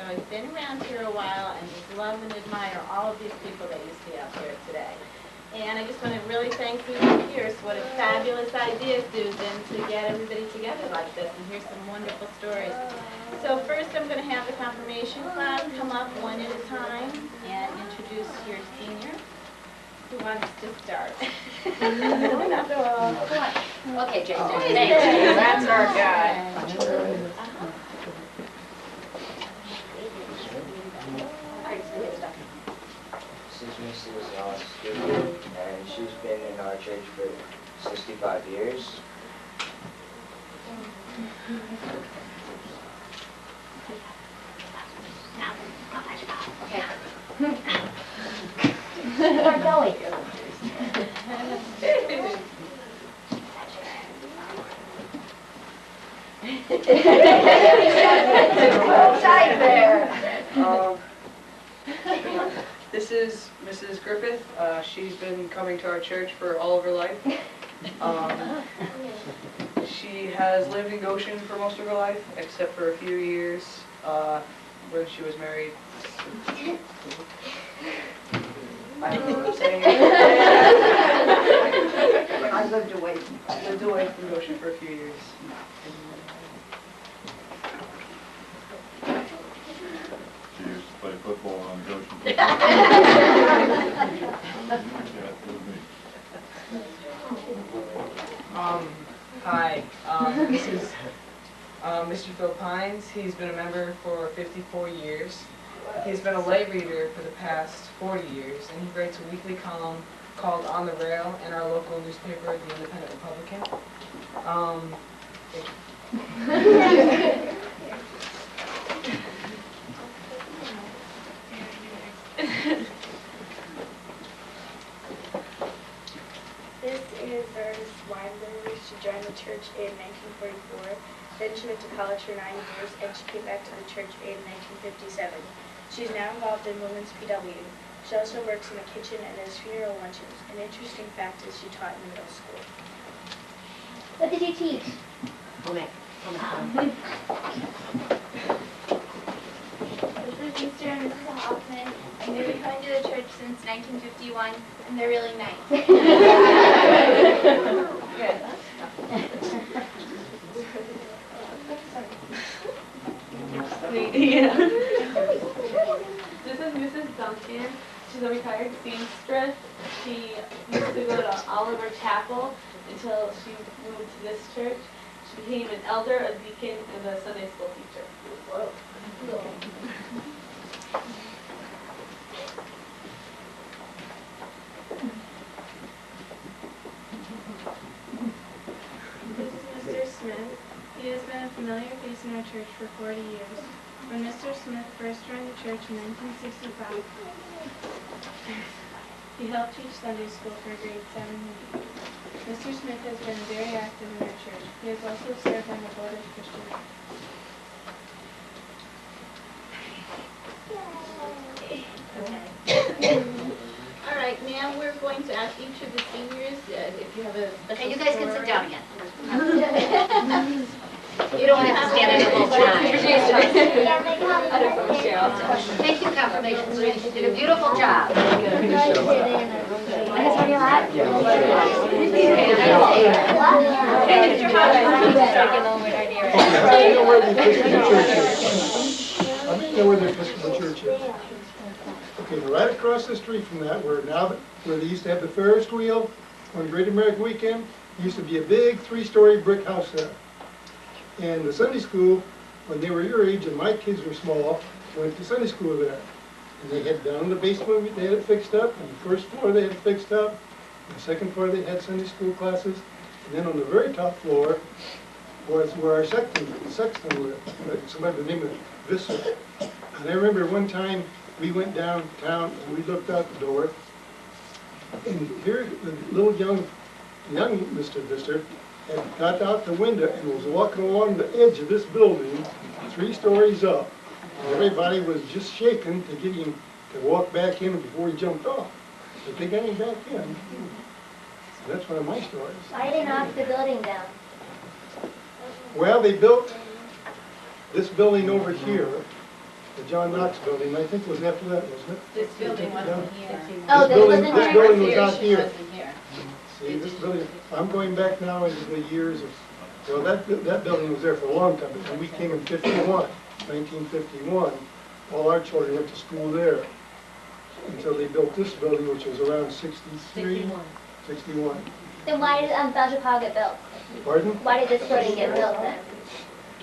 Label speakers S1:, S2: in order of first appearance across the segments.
S1: I've been around here a while and just love and admire all of these people that you see out here today. And I just want to really thank Susan Pierce. What a fabulous idea, Susan, to get everybody together like this and hear some wonderful stories. So first I'm going to have the confirmation class come up one at a time and introduce your senior. Who wants to start?
S2: Okay, Jason. Thanks. That's our guy.
S3: This is Mrs. Stewart, and she's been in our church for 65 years.
S2: Okay. Where are we going?
S4: This is Mrs. Griffith. She's been coming to our church for all of her life. She has lived in Goshen for most of her life, except for a few years when she was married. I don't know what I'm saying. I lived away from Goshen for a few years.
S5: She used to play football on Goshen.
S4: Hi, this is Mr. Phil Pines. He's been a member for 54 years. He's been a lay reader for the past 40 years, and he writes a weekly column called On the Rail in our local newspaper, The Independent Republican.
S6: This is Ernest Weinberg. She joined the church in 1944. Then she went to college for 9 years, and she came back to the church in 1957. She's now involved in Women's PW. She also works in the kitchen and does funeral luncheons. An interesting fact is she taught in the middle school.
S2: What did you teach?
S7: This is Mr. and Mrs. Hoffman, and they've been coming to the church since 1951, and they're really nice.
S1: Good.
S8: This is Mrs. Duncan. She's a retired seamstress. She used to go to Oliver Chapel until she moved to this church. She became an elder, a deacon, and a Sunday school teacher. Whoa.
S6: This is Mr. Smith. He has been a familiar face in our church for 40 years. When Mr. Smith first joined the church in 1965, he helped teach Sunday school for grade 7 and 8. Mr. Smith has been very active in our church. He has also served on the board of Christian Life.
S1: All right, now we're going to ask each of the seniors if you have a special
S2: Okay, you guys can sit
S1: story.
S2: down again. You don't have to stand there the whole time. Thank you, confirmation. You did a beautiful job. Want to turn your hat?
S9: I know where the Episcopal Church is. I know where the Episcopal Church is. Okay, right across the street from that, where they used to have the Ferris wheel on Great American Weekend, used to be a big 3-story brick house there. And the Sunday school, when they were your age and my kids were small, went to Sunday school there. And they had down in the basement, they had it fixed up. On the first floor, they had it fixed up. On the second floor, they had Sunday school classes. And then on the very top floor was where our sexton lived. Somebody by the name of Visser. And I remember one time we went downtown and we looked out the door. And here, the little young Mr. Visser had got out the window and was walking along the edge of this building, 3 stories up. And everybody was just shaking to get him to walk back in before he jumped off. But they got him back in. So that's one of my stories.
S2: Why did they knock the building down?
S9: Well, they built this building over here, the John Knox building, I think it was after that, wasn't it?
S1: This building wasn't here.
S2: Oh, this wasn't
S9: This
S2: here?
S9: building was out here.
S1: Wasn't here.
S9: See, this building, I'm going back now into the years of, well, that building was there for a long time, but when we came in 1951, all our children went to school there. Until they built this building, which was around 63, 61.
S2: Then why did Belgian Hall get built?
S9: Pardon?
S2: Why did this building get built then?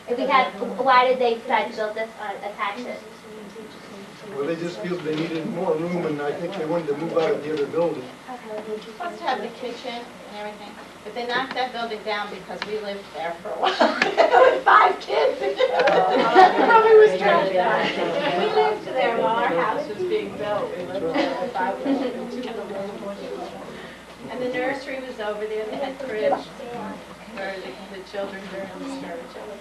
S2: If we had, why did they decide to build this attach it?
S9: Well, they just feel they needed more room, and I think they wanted to move out of the other building.
S1: We're supposed to have the kitchen and everything, but they knocked that building down because we lived there for a while with 5 kids. Probably was trash. We lived there while our house was being built. We lived there with 5 kids. And the nursery was over there. They had cribs where the children were in the spiritual.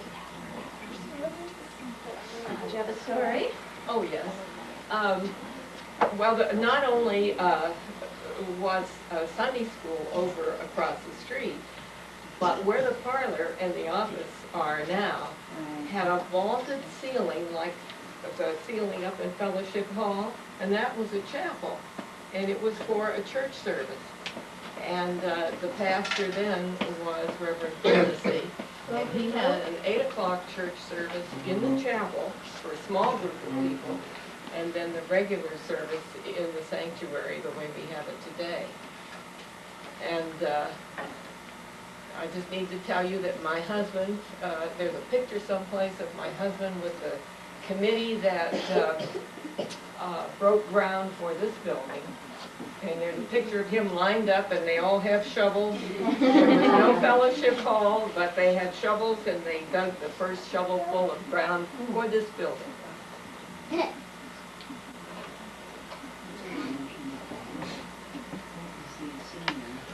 S1: Did you have a story?
S10: Oh, yes. Well, not only was Sunday school over across the street, but where the parlor and the office are now had a vaulted ceiling like the ceiling up in Fellowship Hall, and that was a chapel, and it was for a church service. And the pastor then was Reverend Fantasy, and he had an 8 o'clock church service in the chapel for a small group of people, and then the regular service in the sanctuary the way we have it today. And I just need to tell you that my husband, there's a picture someplace of my husband with the committee that broke ground for this building. And there's a picture of him lined up, and they all have shovels. There was no fellowship hall, but they had shovels, and they dug the first shovel full of ground for this building.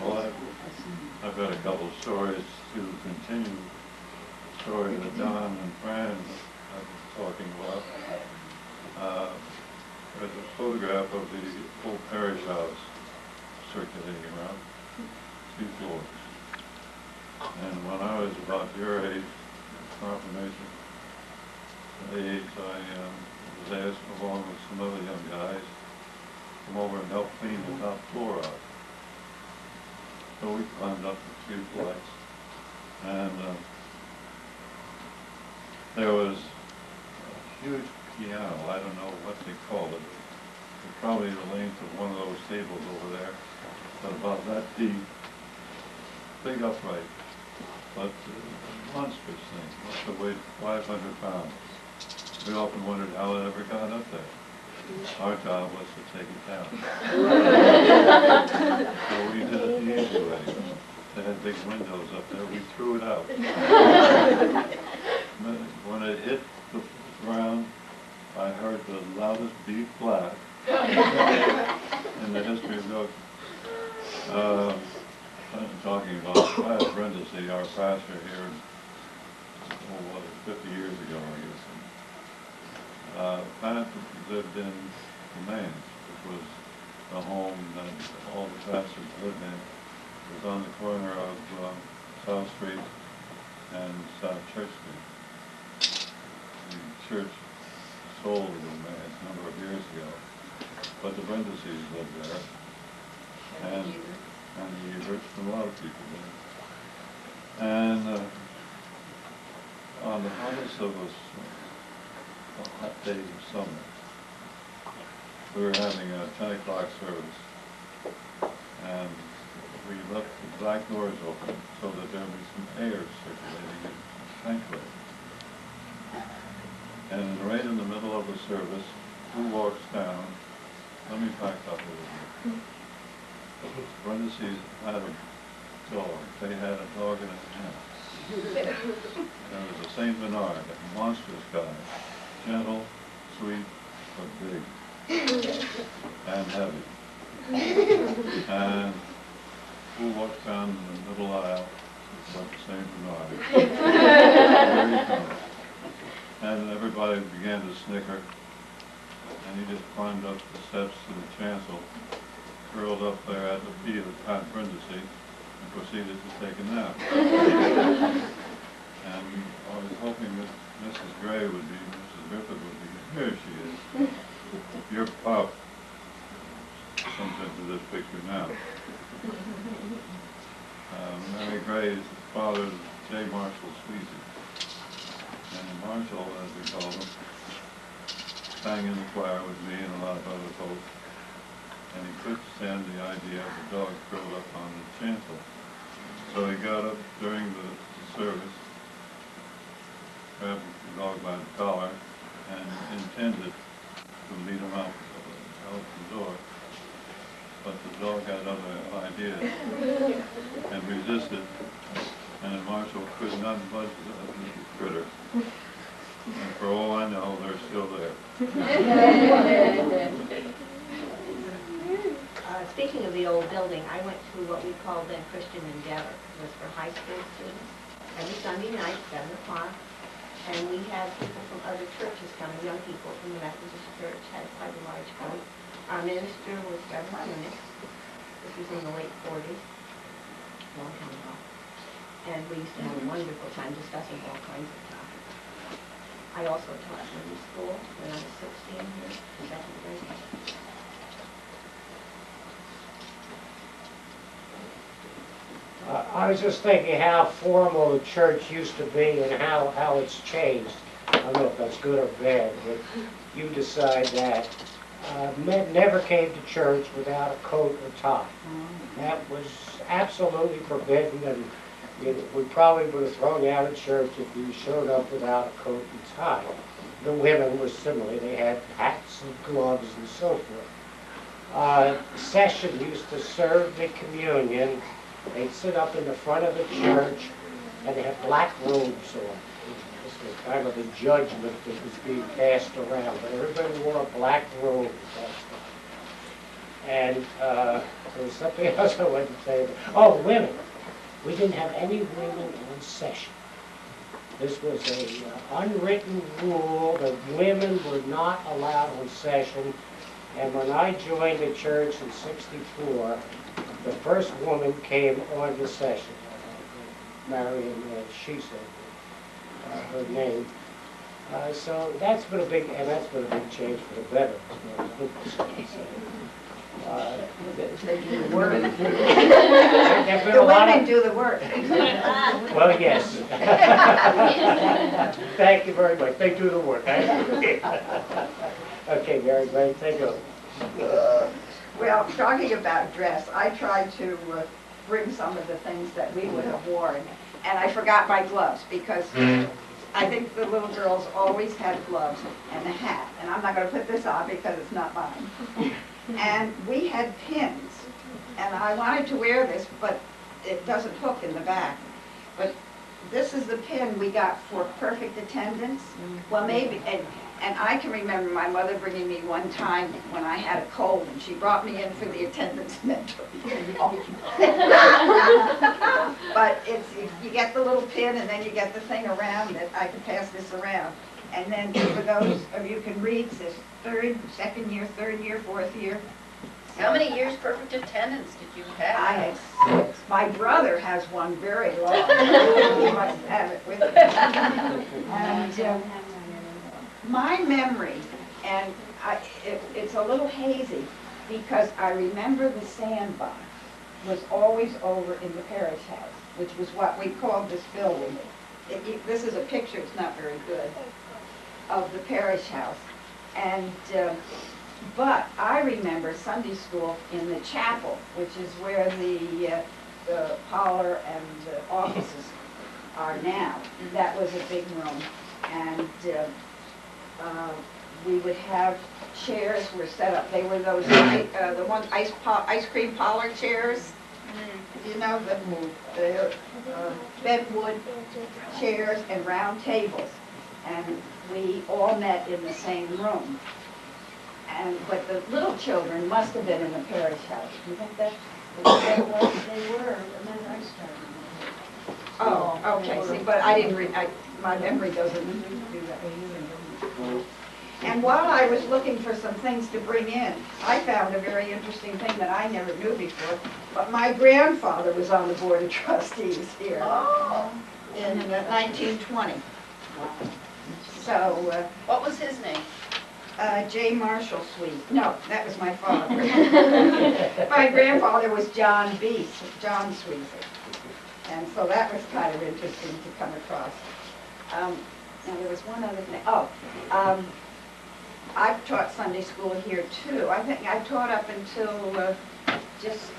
S5: Well, I've got a couple of stories to continue the story that Don and Fran have been talking about. There's a photograph of the old parish house circulating around, 2 floors. And when I was about your age, confirmation age, I was asked along with some other young guys to come over and help clean the top floor out. So we climbed up the 2 flights, and there was a huge piano. I don't know what they call it. It's probably the length of one of those tables over there, but about that deep, big upright, but monstrous thing. Must have weighed 500 pounds. We often wondered how it ever got up there. Our job was to take it down. So we did it the easy way. They had big windows up there. We threw it out. When it hit the ground, I heard the loudest B flat in the history of Goshen. I'm talking about, I had Brenda see our pastor here, 50 years ago, I guess. Pat lived in the Manse, which was the home that all the pastors lived in. It was on the corner of South Street and South Church Street. The church sold the Manse a number of years ago, but the Brendases lived there, and the Everts, and a lot of people there. And on the hottest of a hot day of summer, we were having a 10 o'clock service, and we left the black doors open so that there would be some air circulating in the sanctuary. And right in the middle of the service, who walks down? Let me back up a little bit. Parentheses had a dog. They had a dog and a cat. And there was a Saint Bernard, a monstrous guy, gentle, sweet, but big, and heavy. And who walks down in the middle aisle but Saint Bernard? There he comes. And everybody began to snicker, and he just climbed up the steps to the chancel, curled up there at the feet of Pat Brindisi, and proceeded to take a nap. And I was hoping that Mrs. Gray would be, Mrs. Griffith would be, here she your pop comes into this picture now. Mary Gray's father is J. Marshall Sweezy. And Marshall, as we call him, sang in the choir with me and a lot of other folks. And he couldn't stand the idea of the dog curled up on the chancel. So he got up during the service, grabbed the dog by the collar, and intended to lead him out the door. But the dog had other ideas and resisted, and Marshall could not budge the critter. And for all I know, they're still there.
S11: Speaking of the old building, I went to what we called then Christian Endeavor. It was for high school students. Every Sunday night, 7 o'clock. And we had people from other churches coming, young people from the Methodist Church, had quite a large group. Our minister was Reverend Eunice. This was in the late 40s, long time ago. And we used to have a wonderful time discussing all kinds of topics. I also taught middle school when I was 16 here, second grade.
S12: I was just thinking how formal the church used to be and how it's changed. I don't know if that's good or bad, but you decide that. Men never came to church without a coat or tie. That was absolutely forbidden, and we probably would have thrown you out of church if you showed up without a coat and tie. The women were similar. They had hats and gloves and so forth. Session used to serve the communion. They'd sit up in the front of the church, and they had black robes on. This was kind of the judgment that was being passed around, but everybody wore a black robe at that time. And there was something else I wanted to say. Oh, women. We didn't have any women in session. This was an unwritten rule that women were not allowed on session. And when I joined the church in '64, the first woman came on the session, Marion, she said her name. So that's been a big change for the better.
S13: They do the work.
S12: The
S13: women do the work.
S12: Well, yes. Thank you very much. They do the work. Okay, Mary, great. Take over.
S13: Well, talking about dress, I tried to bring some of the things that we would have worn, and I forgot my gloves because I think the little girls always had gloves and a hat, and I'm not going to put this on because it's not mine. And we had pins, and I wanted to wear this, but it doesn't hook in the back. But this is the pin we got for perfect attendance. Well, maybe, and I can remember my mother bringing me one time when I had a cold, and she brought me in for the attendance mentor. But it's, you get the little pin, and then you get the thing around that I can pass this around. And then for those of you who can read, this second year, third year, fourth year.
S14: How many years perfect attendance did you have?
S13: I had 6. My brother has one very long. He must have it with him. And my memory, and it's a little hazy, because I remember the sandbox was always over in the parish house, which was what we called this building. This is a picture, it's not very good, of the parish house. And but I remember Sunday school in the chapel, which is where the parlor and the offices are now. That was a big room, and we would have chairs were set up. They were those the one ice cream parlor chairs. You know, the bedwood chairs and round tables, and we all met in the same room. But the little children must have been in the parish house. Do you think that's what they were? And then I started. Oh, okay. See, but I didn't read. My memory doesn't do that. And while I was looking for some things to bring in, I found a very interesting thing that I never knew before. But my grandfather was on the board of trustees here in 1920. So,
S14: what was his name?
S13: J. Marshall Sweet. No, that was my father. My grandfather was John Sweet. And so that was kind of interesting to come across. Now there was one other thing. I've taught Sunday school here too. I think I taught up until just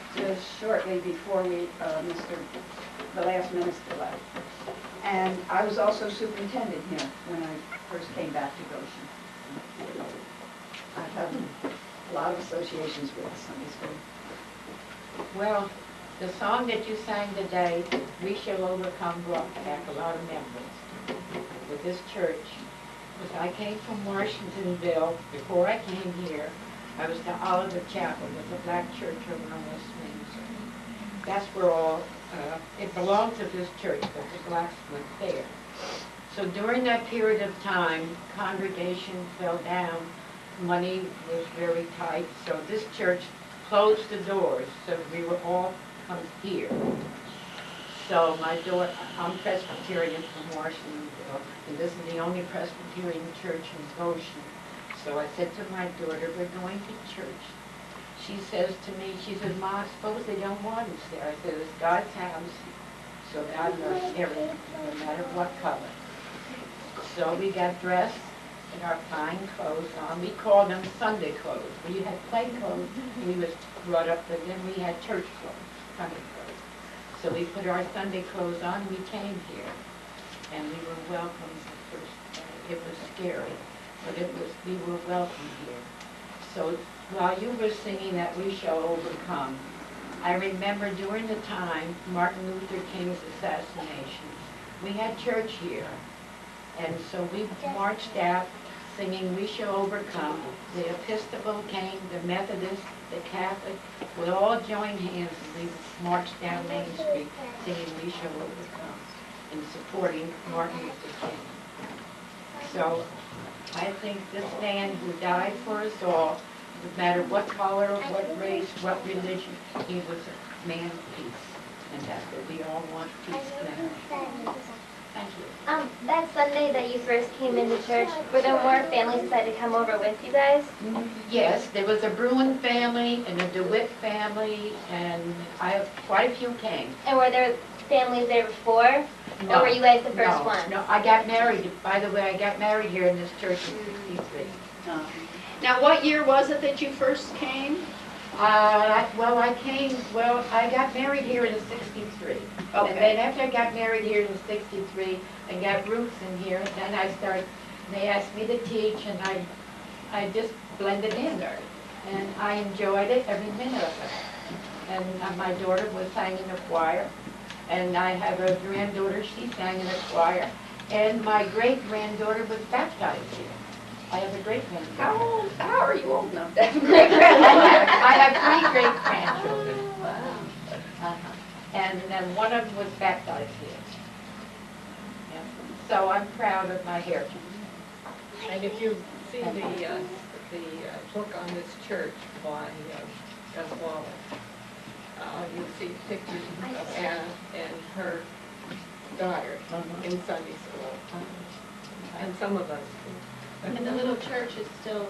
S13: shortly before the last minister left. And I was also superintendent here when I first came back to Goshen. I have a lot of associations with Sunday school.
S11: Well, the song that you sang today, We Shall Overcome, brought back a lot of memories with this church. Because I came from Washingtonville. Before I came here, I was to Oliver Chapel, with a black church over on West Main Street. That's where all, it belonged to this church, but the blacks went there. So during that period of time, congregation fell down, money was very tight, so this church closed the doors, so we were all come here. So my daughter, I'm Presbyterian from Washingtonville, and this is the only Presbyterian church in Goshen. So I said to my daughter, we're going to church. She says to me, she says, Ma, I suppose they don't want us there. I said, it's God's house, so God knows everything, no matter what color. So we got dressed in our fine clothes on. We called them Sunday clothes. We had plain clothes, we was brought up, but then we had church clothes, Sunday clothes. So we put our Sunday clothes on, we came here, and we were welcomed the first day. It was scary, but we were welcome here. So while you were singing that We Shall Overcome, I remember during the time Martin Luther King's assassination, we had church here. And so we marched out singing We Shall Overcome. The Episcopal came, the Methodist, the Catholic, we all joined hands and we marched down Main Street singing We Shall Overcome and supporting Martin Luther King. So I think this man who died for us all, no matter what color, what race, what religion, he was a man of peace. And that's what we all want, peace now. Thank you.
S7: That Sunday that you first came into church, were there more families decided to come over with you guys?
S11: Yes, there was a Bruin family and a DeWitt family, and quite a few came.
S7: And were there families there before?
S11: No,
S7: or were you guys the first ones?
S11: No, I got married. By the way, I got married here in this church in '63.
S14: Now, what year was it that you first came?
S11: I got married here in '63.
S14: Okay.
S11: And then after I got married here in '63, I got roots in here, then they asked me to teach, and I just blended in there. And I enjoyed it, every minute of it. And my daughter sang in the choir, and I have a granddaughter, she sang in the choir, and my great-granddaughter was baptized here. I have a great-granddaughter.
S14: How are you old enough to have a great-granddaughter?
S11: I have 3 great-grandchildren. Wow. And then one of them was baptized here. Yeah. So I'm proud of my heritage.
S10: And if you see the book on this church by Gus Wallace, you'll see pictures of Anna and her daughter in Sunday school, and some of us.
S1: And the little church is still...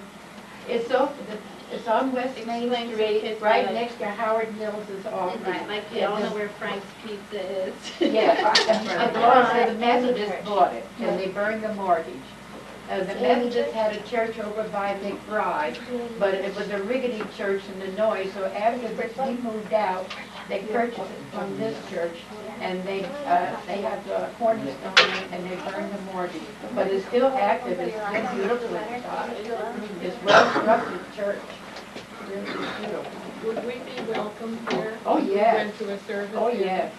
S11: It's on West Main Street, right next to Howard Mills' office.
S1: Right, my kids all know where Frank's Pizza is.
S11: Yeah, the Methodists bought it, and they burned the mortgage. The Methodists had a church over by McBride, but it was a rickety church in the noise, so after we moved out, they purchased it from this church, and they have the cornerstone, and they burned the mortgage. But it's still active, it's still beautiful inside. It's well-constructed church. Really beautiful.
S10: Would we be welcome here?
S11: Oh, yes.
S10: Went to a service?
S11: Oh, yes.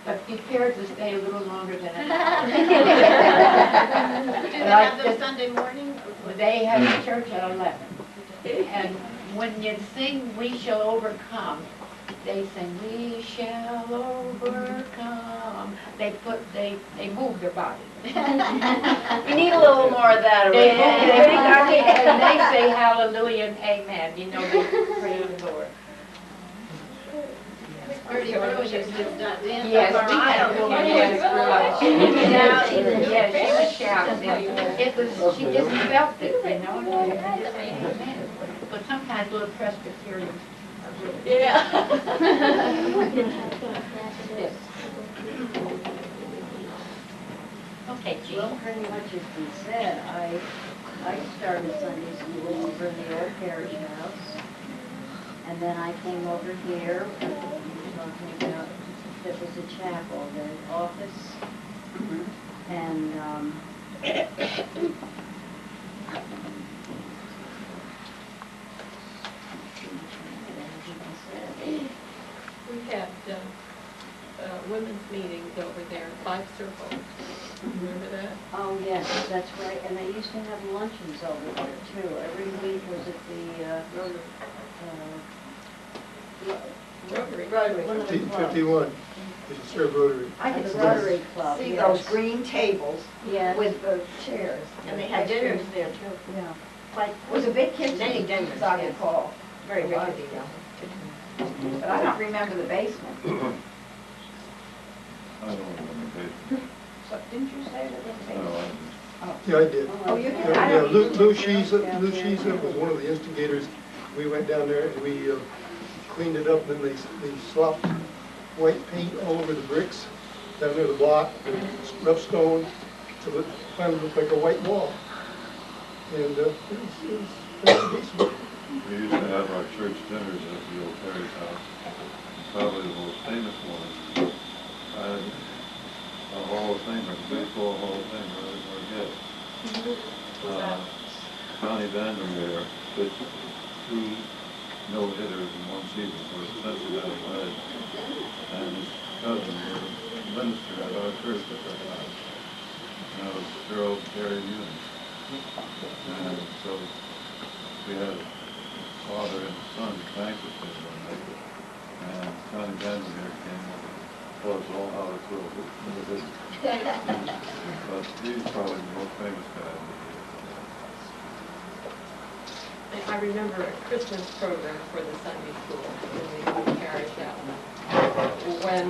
S11: But be prepared to stay a little longer than an hour.
S1: Do they have them Sunday morning?
S11: They have a church at 11. And when you sing We Shall Overcome, they sing We Shall Overcome. They move their body.
S14: We need a little more of that around.
S11: And they say hallelujah and amen. You know, they praise the Lord.
S1: Bertie Brewer used to dance
S13: Yes,
S1: up our
S13: we had
S1: aisle.
S13: a woman who was shouting, yeah, she was shouting. It was, she just felt it, you know? It just made it mad. But sometimes little Presbyterians are really.
S11: Yes.
S13: Okay, Jean.
S11: Well, pretty much as we said, I started Sunday school over in the old parish house. And then I came over here, you were talking about, there was a chapel, the office. And,
S10: We had women's meetings over there, 5 Circle. Remember that?
S11: oh yes, that's right, and they used to have luncheons over there too. Every week was at the,
S10: Rotary.
S11: one of the clubs.
S9: 51, if you serve Rotary.
S13: I
S11: The
S13: could
S11: Rotary Club,
S13: see
S11: yes.
S13: those green tables
S11: Yes.
S13: with the chairs.
S11: And they had dinners there too. Yeah.
S13: It was a big kitchen,
S11: Many dinners,
S13: as I
S11: yes.
S13: recall.
S11: Very
S13: A lot.
S11: rickety, yeah.
S13: But I don't remember the basement.
S5: I don't remember.
S13: So, didn't you say that was
S5: No,
S13: basement?
S9: Yeah, I did.
S13: Oh, you did?
S9: Yeah,
S13: I
S9: yeah,
S13: don't
S9: Lou
S13: even-
S9: Lou Sheeza was one of the instigators. We went down there and we cleaned it up, and then they slopped white paint all over the bricks down near the block, rough stone, till it finally looked like a white wall. And it was pretty decent.
S5: We used to have our church dinners at the old Perry's house. Probably the most famous one. I had a Hall of Famer, baseball Hall of Famer, I forget. Johnny Vandermeer pitched 2 no-hitters in one season for Cincinnati Reds. And his cousin was a minister at our church at that time. And that was Gerald Terry Ewing. And so we had a father and son banquet there one night. And Johnny Vandermeer came over, taught us all how to throw it. But he's probably the most famous guy.
S10: I remember a Christmas program for the Sunday school in the old parish house. When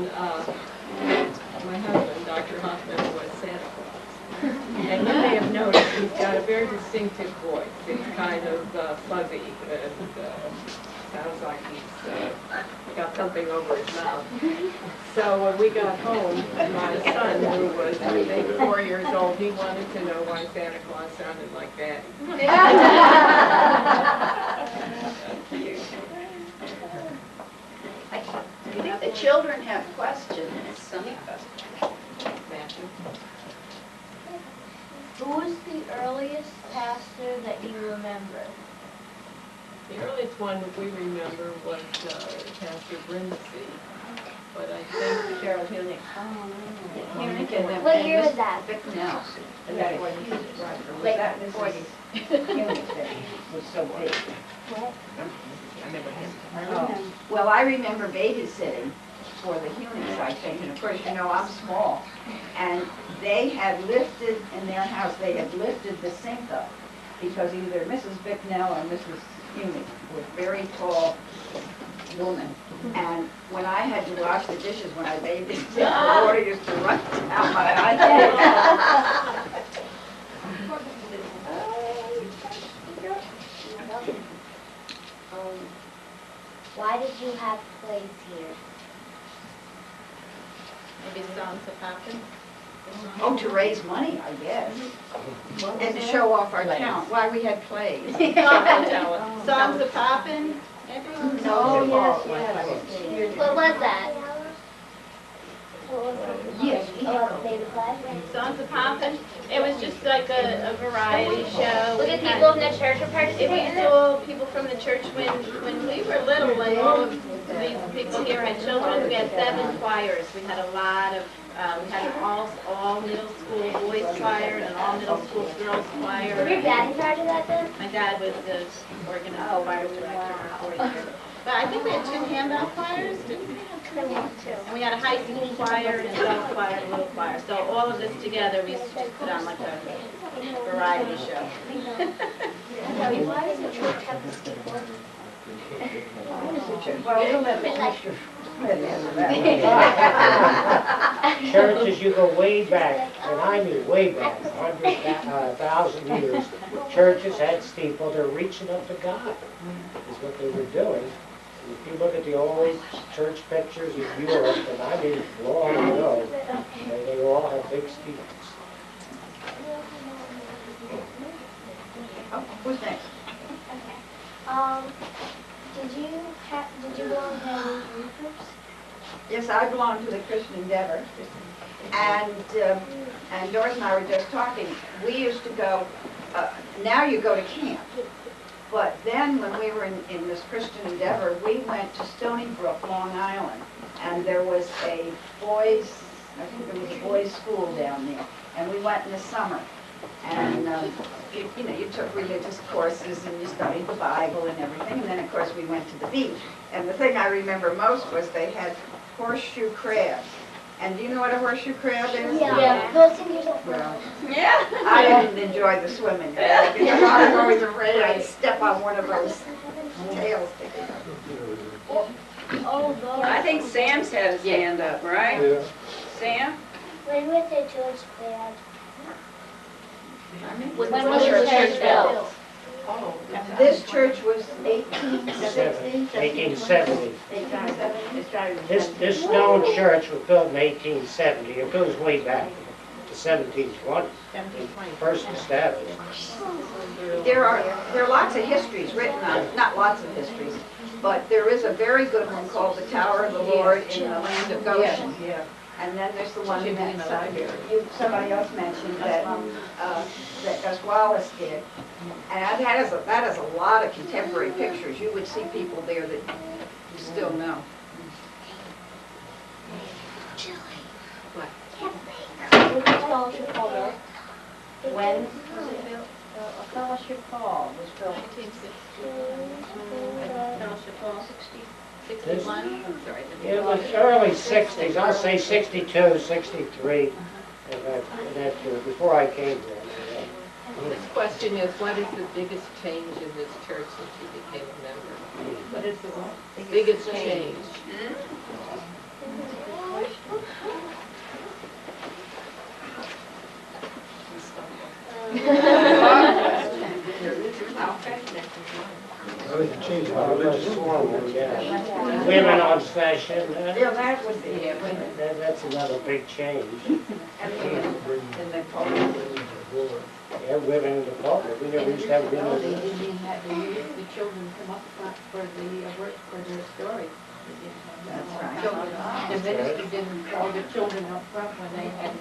S10: my husband, Dr. Hoffman, was Santa Claus. And you may have noticed he's got a very distinctive voice. It's kind of fuzzy and sounds like he's got something over his mouth. So when we got home, my son, who was, I think, 4 years old, he wanted to know why Santa Claus sounded like that.
S13: I think the children have questions.
S10: Matthew?
S7: Who was the earliest pastor that you remember?
S10: The earliest one that we remember was Pastor Brindisi, but I think Cheryl Hilnick.
S7: What year was that?
S13: No.
S10: And that was
S13: Was that Mrs. was so big.
S7: What?
S10: I remember him.
S13: Oh. Well, I remember babysitting for the Hunics, I think, and of course, you know, I'm small. And they had lifted, in their house, they had lifted the sink up because either Mrs. Bicknell or Mrs. Hunick was very tall woman. And when I had to wash the dishes when I babysat, the water used to run down my eyes.
S7: Why did you have plays here?
S1: Maybe songs of Hopkins?
S13: Oh, to raise money, I guess. And to show off our talent. Why, we had plays.
S1: Songs of Poppin'? Everyone?
S13: No,
S7: yes. What was that? What was it?
S13: Yes.
S7: Oh, baby class?
S1: Songs of Poppin'? It was just like a variety show.
S7: Look at people in the church are
S1: It was all people from the church when we were little, and all of these people here had children. We had 7 choirs. We had a lot of, we had an all middle school boys choir and an all middle school girls choir.
S7: Was your dad in charge of that then?
S1: My dad was the choir director for 4 years. But I think we had 2 handout choirs, didn't we? And we had a high school choir, an adult choir, and a little choir. So all of this together, we used to just put on like a variety show.
S7: Why does the church have this before?
S13: Well, we'll let Mr.
S12: Churches, you go way back, and I mean way back, 1,000 years, churches had steeple, they're reaching up to God, is what they were doing. If you look at the old church pictures of Europe, and I mean long ago, they all have big steeples.
S13: Oh, who's next?
S2: Did you belong to any youth groups?
S13: Yes, I belong to the Christian Endeavor. And Doris and I were just talking, we used to go, now you go to camp. But then when we were in this Christian Endeavor, we went to Stony Brook, Long Island. And there was a boys, I think there was a boys' school down there. And we went in the summer. And, you know, you took religious courses and you studied the Bible and everything. And then, of course, we went to the beach. And the thing I remember most was they had horseshoe crabs. And do you know what a horseshoe crab is?
S2: Yeah. Those things are
S13: Well,
S2: yeah.
S13: I didn't enjoy the swimming. Because I was always afraid I'd step on one of those tails sticking up.
S14: I think Sam's had his hand up, right?
S9: Yeah.
S14: Sam?
S2: When was the church band?
S8: When was the church built?
S13: This church was 1860?
S12: 1870.
S13: 1870?
S12: This stone church was built in 1870. It goes way back to 1720. First established.
S13: There are lots of histories written on it, not lots of histories, but there is a very good one called the Tower of the Lord in the land of Goshen. And then there's the one that somebody else mentioned that Gus Wallace did. And that has a lot of contemporary pictures. You would see people there that you still know.
S11: When was it built? A fellowship hall was built.
S1: 61.
S12: It was early 60s, I'll say 62, 63, and that before I came there.
S10: This question is, what is the biggest change in this church since you became a member? What is the biggest change?
S9: I think it changed my religious form.
S12: Women on session,
S13: Yeah, that would be it.
S12: that's another big change. Yeah, women in the pulpit, we never used to have women.
S11: They didn't even have the children come up front for their story.
S13: That's right.
S11: The minister didn't call the children up front when they had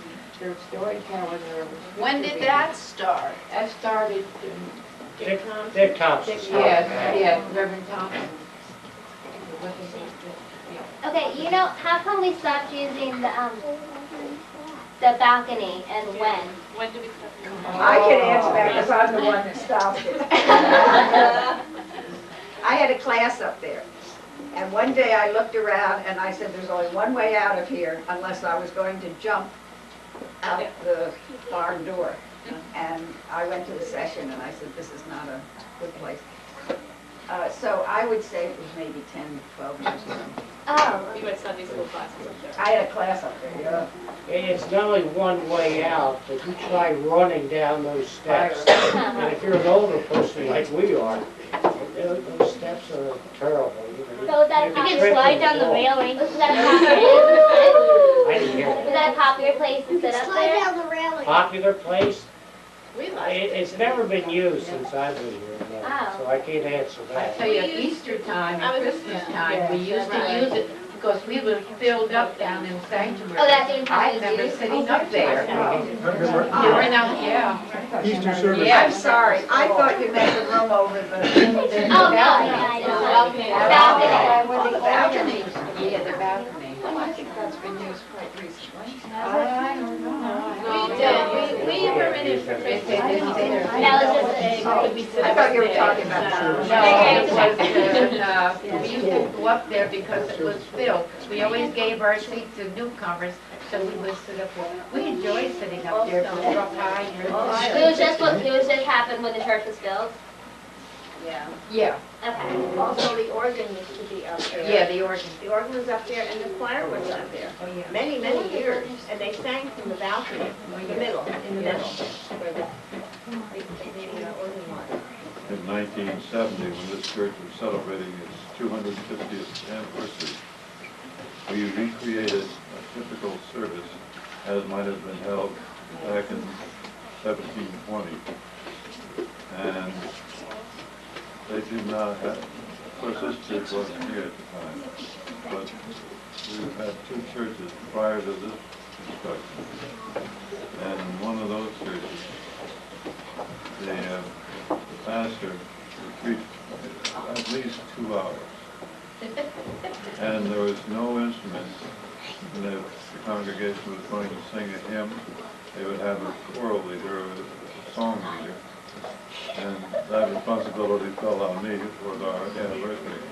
S11: their story telling.
S14: When did that start?
S11: That started
S12: Dick Thompson.
S11: Yes, Reverend Thompson.
S2: Okay, how come we stopped using the balcony and when?
S8: When do we start?
S13: I can answer that because I'm the one that stopped it. I had a class up there. And one day I looked around and I said, there's only one way out of here unless I was going to jump out the barn door. And I went to the session and I said, this is not a good place. So I would say it was maybe 10, 12 years ago.
S2: Oh.
S8: You had Sunday school classes up there.
S13: I had a class up there, yeah.
S12: It's not only one way out, but you try running down those steps. And if you're an older person like we are, those steps are terrible.
S2: So is that
S12: You
S2: you
S12: can
S2: can slide
S12: trip
S2: down
S12: and
S2: the
S12: fall.
S2: railing? Is that popular?
S12: I didn't hear
S2: Is
S12: that.
S2: that a popular place to sit up there?
S13: the railing.
S12: Popular place?
S8: We like it.
S12: It's never been used since I've been here, no, so I can't answer
S11: I
S12: that.
S11: tell you, at Easter time
S8: I
S11: and
S8: was-
S11: Christmas
S8: yeah.
S11: time, we used to use it because we were filled up down in the sanctuary.
S2: Oh, that's the
S11: I
S2: entire
S11: remember
S2: used?
S11: sitting up there.
S9: Remember
S11: During our, yeah.
S9: Easter service?
S13: I'm sorry, I thought you meant the room over the.
S2: Oh, no, I don't.
S11: Oh, the balcony. Yeah, the balcony. I think that's been used quite recently. I don't know.
S8: We were in it for Christmas.
S2: That was just
S13: I thought you were talking about.
S11: No, it was, we used to go up there because it was filled. We always gave our seats to newcomers, so we would sit up there. We enjoyed sitting up there, it was real high.
S2: It was just happened when the church was built.
S14: Yeah.
S11: Yeah,
S2: Okay.
S11: also the organ used to be up there.
S14: Yeah, the organ.
S11: The organ was up there and the choir was up there.
S14: Oh, yeah.
S11: Many, many years, and they sang from the balcony, in the middle, where the organ was.
S5: In 1970, when this church was celebrating its 250th anniversary, we recreated a typical service as might have been held back in 1720. And they did not have, of course this church wasn't here at the time, but we had two churches prior to this construction. And in one of those churches, the pastor would preach at least 2 hours. And there was no instruments. And if the congregation was going to sing a hymn, they would have a choral leader, a song leader. And that responsibility fell on me for our anniversary.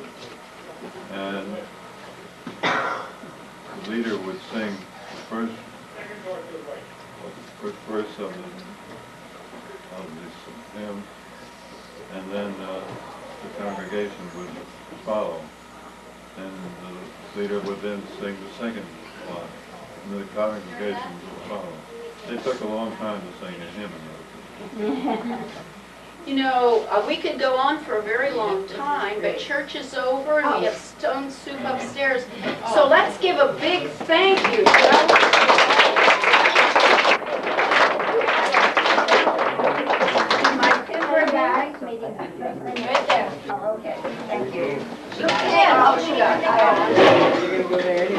S5: And the leader would sing the first verse of the hymn, and then the congregation would follow. And the leader would then sing the second line, and the congregation would follow. They took a long time to sing a hymn in those.
S14: You know, we could go on for a very long time, but church is over and we have stone soup upstairs. So let's give a big thank you, shall we?
S2: My Pittsburgh guys meeting right there. Oh, okay, thank you.
S14: Oh, she got it.